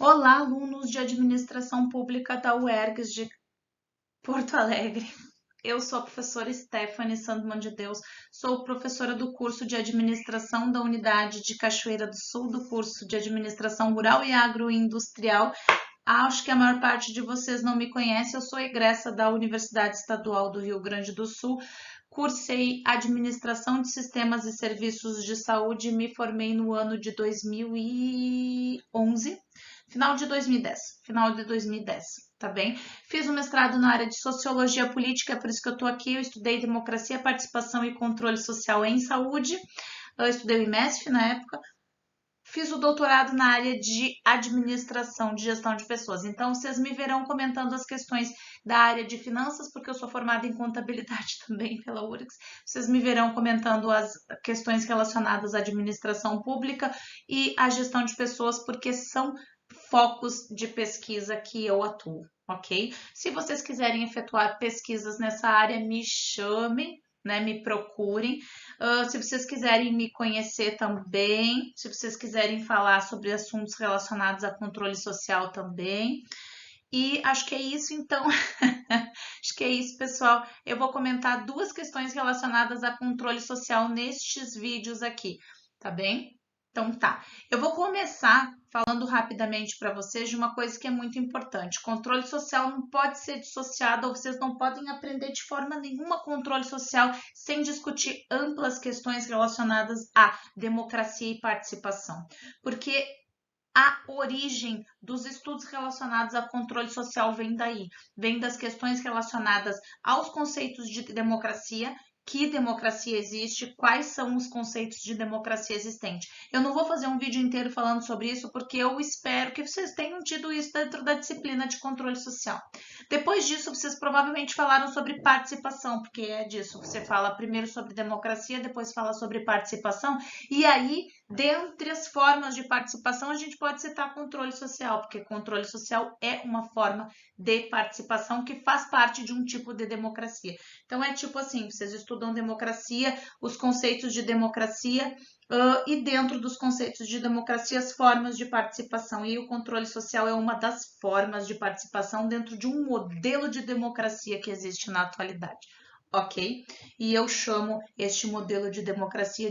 Olá, alunos de Administração Pública da UERGS de Porto Alegre. Eu sou a professora Stephanie Sandman de Deus, sou professora do curso de Administração da Unidade de Cachoeira do Sul, do curso de Administração Rural e Agroindustrial. Acho que a maior parte de vocês não me conhece, eu sou egressa da Universidade Estadual do Rio Grande do Sul, cursei Administração de Sistemas e Serviços de Saúde e me formei no ano de 2011. Final de 2010, tá bem? Fiz um mestrado na área de Sociologia Política, é por isso que eu tô aqui. Eu estudei Democracia, Participação e Controle Social em Saúde. Eu estudei o IMESF na época. Fiz o doutorado na área de Administração, de Gestão de Pessoas. Então, vocês me verão comentando as questões da área de finanças, porque eu sou formada em contabilidade também pela URGS. Vocês me verão comentando as questões relacionadas à administração pública e à gestão de pessoas, porque são focos de pesquisa que eu atuo, ok? Se vocês quiserem efetuar pesquisas nessa área, me chamem, né? Me procurem. Se vocês quiserem me conhecer também, se vocês quiserem falar sobre assuntos relacionados a controle social também. E acho que é isso, então. Acho que é isso, pessoal. Eu vou comentar duas questões relacionadas a controle social nestes vídeos aqui, tá bem? Então tá. Eu vou começar falando rapidamente para vocês de uma coisa que é muito importante. Controle social não pode ser dissociado, ou vocês não podem aprender de forma nenhuma controle social sem discutir amplas questões relacionadas à democracia e participação. Porque a origem dos estudos relacionados a controle social vem daí, vem das questões relacionadas aos conceitos de democracia. Que democracia existe? Quais são os conceitos de democracia existente? Eu não vou fazer um vídeo inteiro falando sobre isso, porque eu espero que vocês tenham tido isso dentro da disciplina de controle social. Depois disso, vocês provavelmente falaram sobre participação, porque é disso. Você fala primeiro sobre democracia, depois fala sobre participação, e aí, dentre as formas de participação, a gente pode citar controle social, porque controle social é uma forma de participação que faz parte de um tipo de democracia. Então, é tipo assim, vocês estudam democracia, os conceitos de democracia, e dentro dos conceitos de democracia, as formas de participação. E o controle social é uma das formas de participação dentro de um modelo de democracia que existe na atualidade. Ok? E eu chamo este modelo de democracia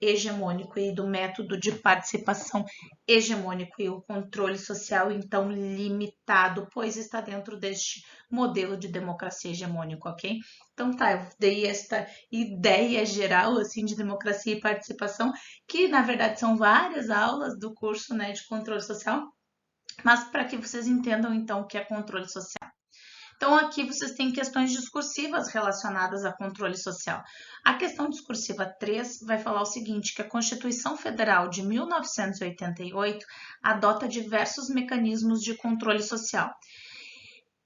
hegemônico e do método de participação hegemônico e o controle social, então, limitado, pois está dentro deste modelo de democracia hegemônico, ok? Então tá, eu dei esta ideia geral, assim, de democracia e participação, que na verdade são várias aulas do curso, né, de controle social, mas para que vocês entendam, então, o que é controle social. Então, aqui vocês têm questões discursivas relacionadas a controle social. A questão discursiva 3 vai falar o seguinte, que a Constituição Federal de 1988 adota diversos mecanismos de controle social.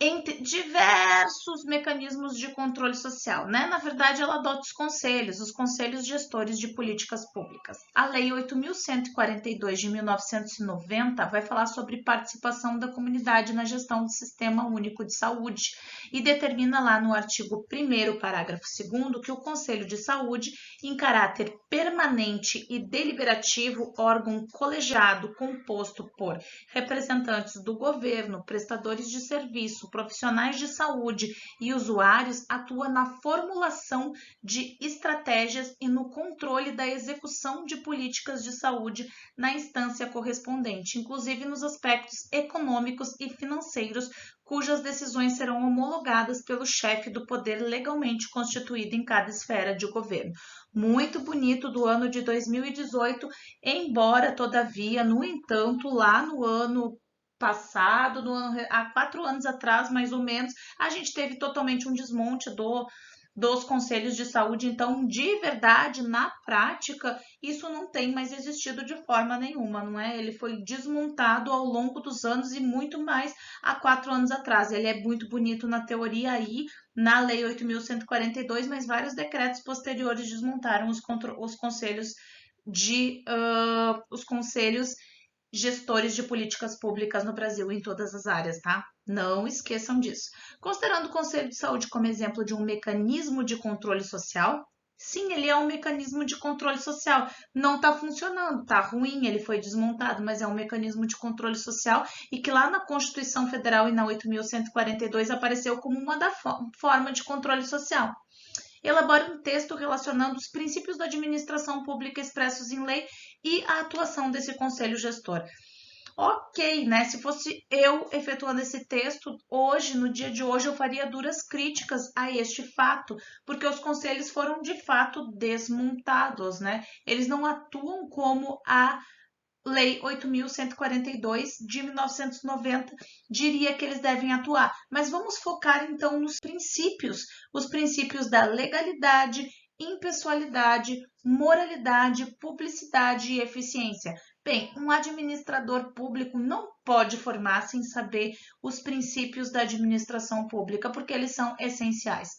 Entre diversos mecanismos de controle social, né? Na verdade, ela adota os conselhos gestores de políticas públicas. A Lei 8.142 de 1990 vai falar sobre participação da comunidade na gestão do Sistema Único de Saúde e determina lá no artigo 1º, parágrafo 2º, que o Conselho de Saúde, em caráter permanente e deliberativo, órgão colegiado composto por representantes do governo, prestadores de serviço, profissionais de saúde e usuários, atua na formulação de estratégias e no controle da execução de políticas de saúde na instância correspondente, inclusive nos aspectos econômicos e financeiros, cujas decisões serão homologadas pelo chefe do poder legalmente constituído em cada esfera de governo. Muito bonito, do ano de 2018, embora, todavia, no entanto, lá no ano passado, há 4 anos atrás, mais ou menos, a gente teve totalmente um desmonte dos conselhos de saúde. Então, de verdade, na prática, isso não tem mais existido de forma nenhuma, não é? Ele foi desmontado ao longo dos anos e muito mais há 4 anos atrás. Ele é muito bonito na teoria aí, na Lei 8.142, mas vários decretos posteriores desmontaram os conselhos os conselhos gestores de políticas públicas no Brasil em todas as áreas, tá? Não esqueçam disso. Considerando o Conselho de Saúde como exemplo de um mecanismo de controle social, Sim, ele é um mecanismo de controle social. Não está funcionando, está ruim, ele foi desmontado, mas é um mecanismo de controle social e que lá na Constituição Federal e na 8.142 apareceu como uma da forma de controle social. Elabora um texto relacionando os princípios da administração pública expressos em lei e a atuação desse conselho gestor. Ok, né? Se fosse eu efetuando esse texto hoje, no dia de hoje, eu faria duras críticas a este fato, porque os conselhos foram de fato desmontados, né? Eles não atuam como a Lei 8.142 de 1990 diria que eles devem atuar. Mas vamos focar então nos princípios, os princípios da legalidade, impessoalidade, moralidade, publicidade e eficiência. Bem, um administrador público não pode formar sem saber os princípios da administração pública, porque eles são essenciais.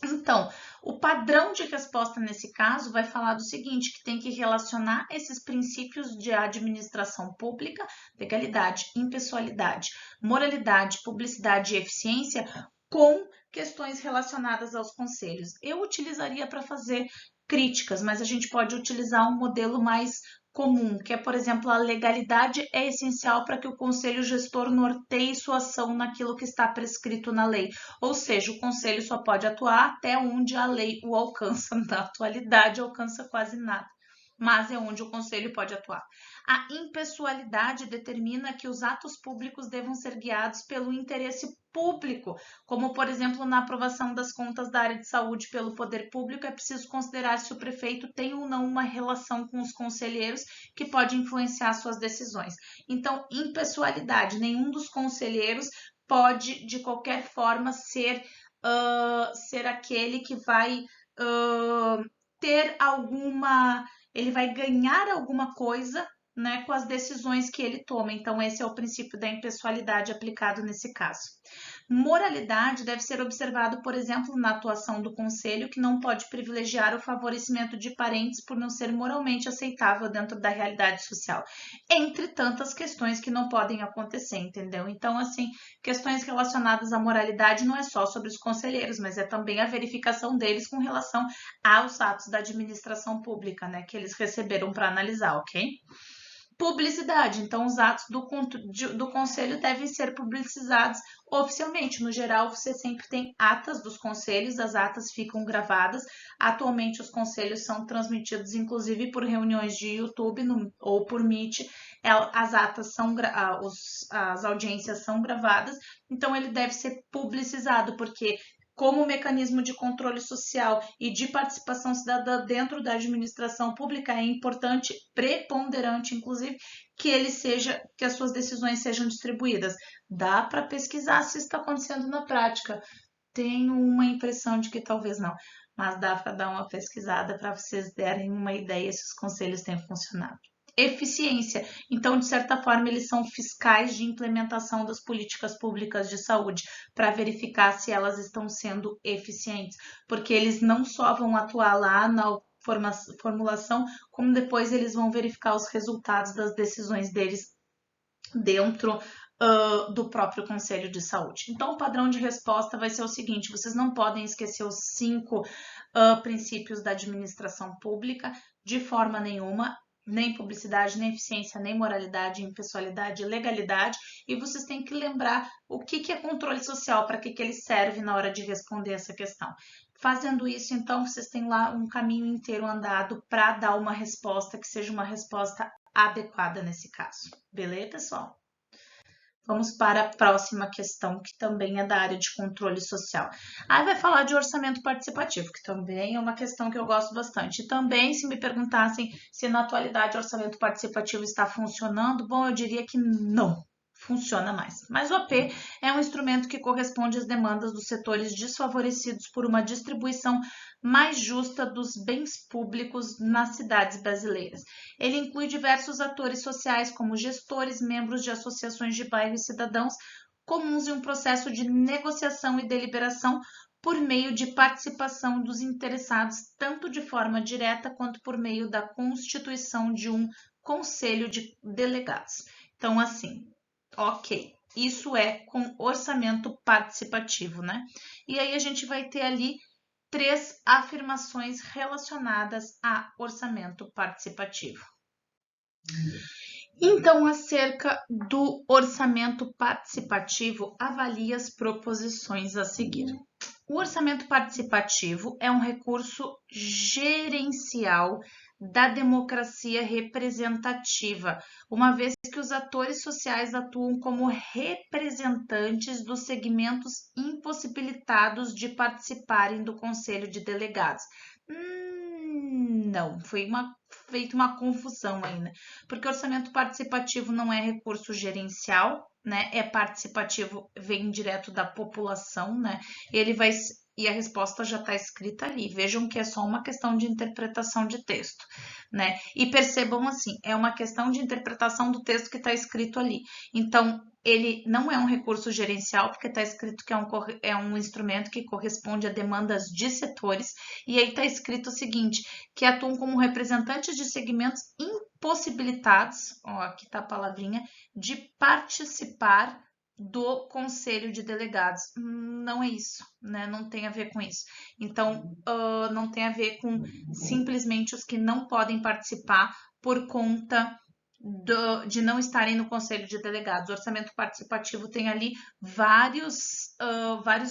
Então, o padrão de resposta nesse caso vai falar do seguinte, que tem que relacionar esses princípios de administração pública, legalidade, impessoalidade, moralidade, publicidade e eficiência com questões relacionadas aos conselhos. Eu utilizaria para fazer críticas, mas a gente pode utilizar um modelo mais comum, que é, por exemplo, a legalidade é essencial para que o conselho gestor norteie sua ação naquilo que está prescrito na lei. Ou seja, o conselho só pode atuar até onde a lei o alcança. Na atualidade, alcança quase nada, mas é onde o conselho pode atuar. A impessoalidade determina que os atos públicos devam ser guiados pelo interesse público, como, por exemplo, na aprovação das contas da área de saúde pelo poder público, é preciso considerar se o prefeito tem ou não uma relação com os conselheiros que pode influenciar suas decisões. Então, impessoalidade, nenhum dos conselheiros pode, de qualquer forma, ser aquele que vai ter alguma... Ele vai ganhar alguma coisa, né, com as decisões que ele toma. Então, esse é o princípio da impessoalidade aplicado nesse caso. Moralidade deve ser observado, por exemplo, na atuação do conselho, que não pode privilegiar o favorecimento de parentes por não ser moralmente aceitável dentro da realidade social, entre tantas questões que não podem acontecer, entendeu? Então, assim, questões relacionadas à moralidade não é só sobre os conselheiros, mas é também a verificação deles com relação aos atos da administração pública, né, que eles receberam para analisar, ok? Publicidade, então os atos do conselho devem ser publicizados oficialmente. No geral, você sempre tem atas dos conselhos, as atas ficam gravadas. Atualmente, os conselhos são transmitidos, inclusive, por reuniões de YouTube ou por Meet. As atas são, as audiências são gravadas, então ele deve ser publicizado, porque como mecanismo de controle social e de participação cidadã dentro da administração pública, é importante, preponderante, inclusive, que as suas decisões sejam distribuídas. Dá para pesquisar se está acontecendo na prática. Tenho uma impressão de que talvez não, mas dá para dar uma pesquisada para vocês derem uma ideia se os conselhos têm funcionado. Eficiência. Então, de certa forma, eles são fiscais de implementação das políticas públicas de saúde para verificar se elas estão sendo eficientes, porque eles não só vão atuar lá na formulação, como depois eles vão verificar os resultados das decisões deles dentro do próprio Conselho de Saúde. Então, o padrão de resposta vai ser o seguinte: vocês não podem esquecer os 5 princípios da administração pública de forma nenhuma, nem publicidade, nem eficiência, nem moralidade, impessoalidade, legalidade, e vocês têm que lembrar o que é controle social, para que ele serve na hora de responder essa questão. Fazendo isso, então, vocês têm lá um caminho inteiro andado para dar uma resposta que seja uma resposta adequada nesse caso. Beleza, pessoal? Vamos para a próxima questão, que também é da área de controle social. Aí vai falar de orçamento participativo, que também é uma questão que eu gosto bastante. E também, se me perguntassem se na atualidade o orçamento participativo está funcionando, bom, eu diria que não funciona mais. Mas o AP é um instrumento que corresponde às demandas dos setores desfavorecidos por uma distribuição mais justa dos bens públicos nas cidades brasileiras. Ele inclui diversos atores sociais, como gestores, membros de associações de bairro e cidadãos, comuns em um processo de negociação e deliberação por meio de participação dos interessados, tanto de forma direta quanto por meio da constituição de um conselho de delegados. Então, assim, ok, isso é com orçamento participativo, né? E aí a gente vai ter ali 3 afirmações relacionadas a orçamento participativo. Então, acerca do orçamento participativo, avalie as proposições a seguir. O orçamento participativo é um recurso gerencial da democracia representativa, uma vez que os atores sociais atuam como representantes dos segmentos impossibilitados de participarem do Conselho de Delegados. Não, foi feita uma confusão ainda, porque orçamento participativo não é recurso gerencial, né? É participativo, vem direto da população, né? Ele vai e a resposta já está escrita ali. Vejam que é só uma questão de interpretação de texto, né? E percebam assim, é uma questão de interpretação do texto que está escrito ali. Então, ele não é um recurso gerencial, porque está escrito que é um instrumento que corresponde a demandas de setores, e aí está escrito o seguinte, que atuam como representantes de segmentos impossibilitados, ó, aqui está a palavrinha, de participar do Conselho de Delegados. Não é isso, né? Não tem a ver com isso. Então, não tem a ver com simplesmente os que não podem participar por conta de não estarem no Conselho de Delegados. O orçamento participativo tem ali vários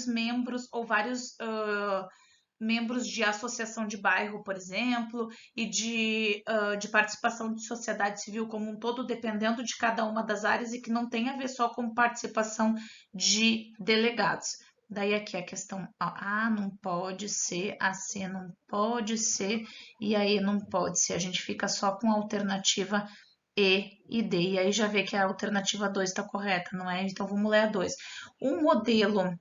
membros ou vários membros de associação de bairro, por exemplo, e de participação de sociedade civil como um todo, dependendo de cada uma das áreas, e que não tem a ver só com participação de delegados. Daí aqui a questão A não pode ser, a C não pode ser, e a E não pode ser. A gente fica só com a alternativa E D. E aí já vê que a alternativa 2 está correta, não é? Então vamos ler a 2. Um modelo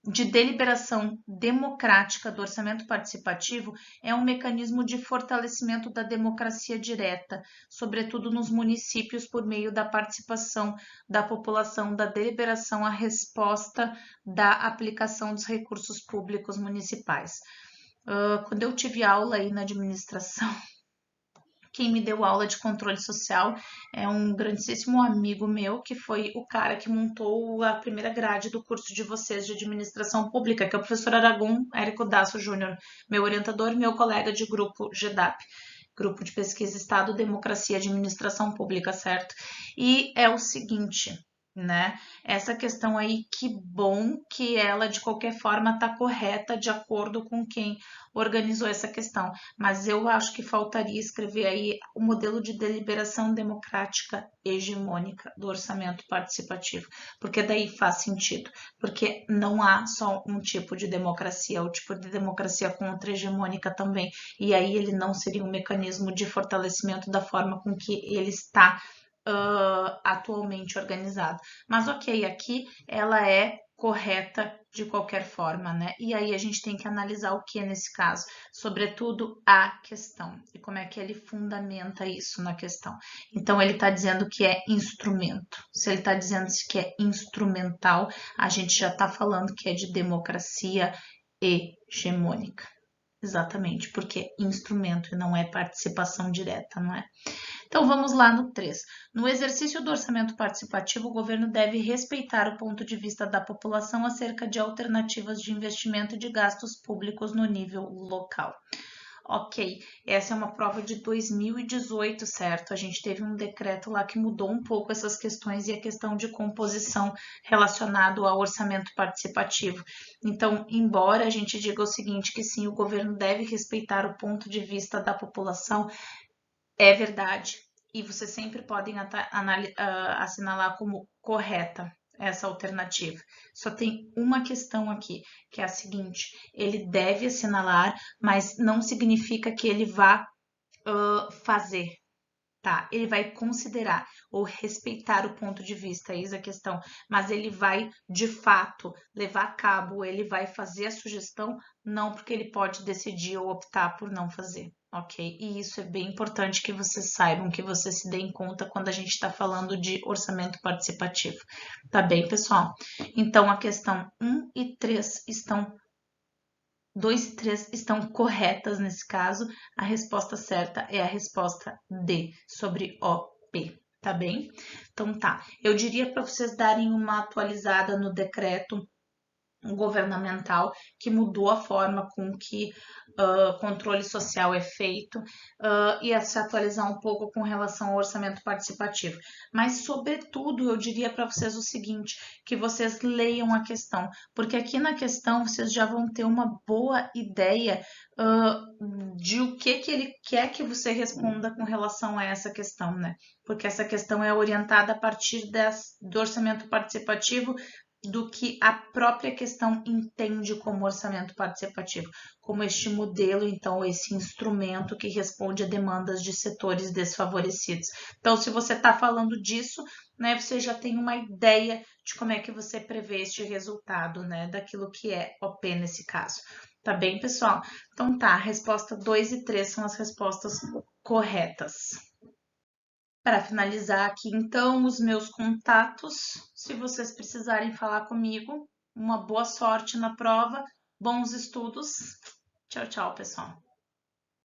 de deliberação democrática do orçamento participativo é um mecanismo de fortalecimento da democracia direta, sobretudo nos municípios, por meio da participação da população, da deliberação à resposta da aplicação dos recursos públicos municipais. Quando eu tive aula aí na administração, quem me deu aula de controle social é um grandíssimo amigo meu, que foi o cara que montou a primeira grade do curso de vocês de administração pública, que é o professor Aragão Érico Dasso Júnior, meu orientador e meu colega de grupo GEDAP, Grupo de Pesquisa Estado, Democracia e Administração Pública, certo? E é o seguinte, né? Essa questão aí, que bom que ela de qualquer forma está correta de acordo com quem organizou essa questão, mas eu acho que faltaria escrever aí o modelo de deliberação democrática hegemônica do orçamento participativo, porque daí faz sentido, porque não há só um tipo de democracia, o tipo de democracia contra-hegemônica também, e aí ele não seria um mecanismo de fortalecimento da forma com que ele está atualmente organizado. Mas ok, aqui ela é correta de qualquer forma, né? E aí a gente tem que analisar o que é nesse caso, sobretudo a questão e como é que ele fundamenta isso na questão. Então ele está dizendo que é instrumento. Se ele está dizendo que é instrumental, a gente já está falando que é de democracia hegemônica. Exatamente, porque é instrumento e não é participação direta, não é? Então vamos lá no 3. No exercício do orçamento participativo, o governo deve respeitar o ponto de vista da população acerca de alternativas de investimento e de gastos públicos no nível local. Ok, essa é uma prova de 2018, certo? A gente teve um decreto lá que mudou um pouco essas questões e a questão de composição relacionado ao orçamento participativo. Então, embora a gente diga o seguinte, que sim, o governo deve respeitar o ponto de vista da população, é verdade, e vocês sempre podem assinalar como correta essa alternativa. Só tem uma questão aqui, que é a seguinte: ele deve assinalar, mas não significa que ele vá fazer, tá? Ele vai considerar ou respeitar o ponto de vista, eis a questão, mas ele vai, de fato, levar a cabo, ele vai fazer a sugestão, não, porque ele pode decidir ou optar por não fazer, ok? E isso é bem importante que vocês saibam, que vocês se deem conta quando a gente está falando de orçamento participativo, tá bem, pessoal? Então, a questão 1 e 3 estão 2 e 3 estão corretas nesse caso. A resposta certa é a resposta D, sobre OP, tá bem? Então tá, eu diria para vocês darem uma atualizada no decreto governamental que mudou a forma com que controle social é feito e a se atualizar um pouco com relação ao orçamento participativo. Mas, sobretudo, eu diria para vocês o seguinte, que vocês leiam a questão, porque aqui na questão vocês já vão ter uma boa ideia de o que ele quer que você responda com relação a essa questão, né? Porque essa questão é orientada a partir do orçamento participativo, do que a própria questão entende como orçamento participativo, como este modelo, então, esse instrumento que responde a demandas de setores desfavorecidos. Então, se você está falando disso, né, você já tem uma ideia de como é que você prevê este resultado, né, daquilo que é OP nesse caso. Tá bem, pessoal? Então tá, a resposta 2 e 3 são as respostas corretas. Para finalizar aqui, então, os meus contatos, se vocês precisarem falar comigo, uma boa sorte na prova, bons estudos. Tchau, tchau, pessoal.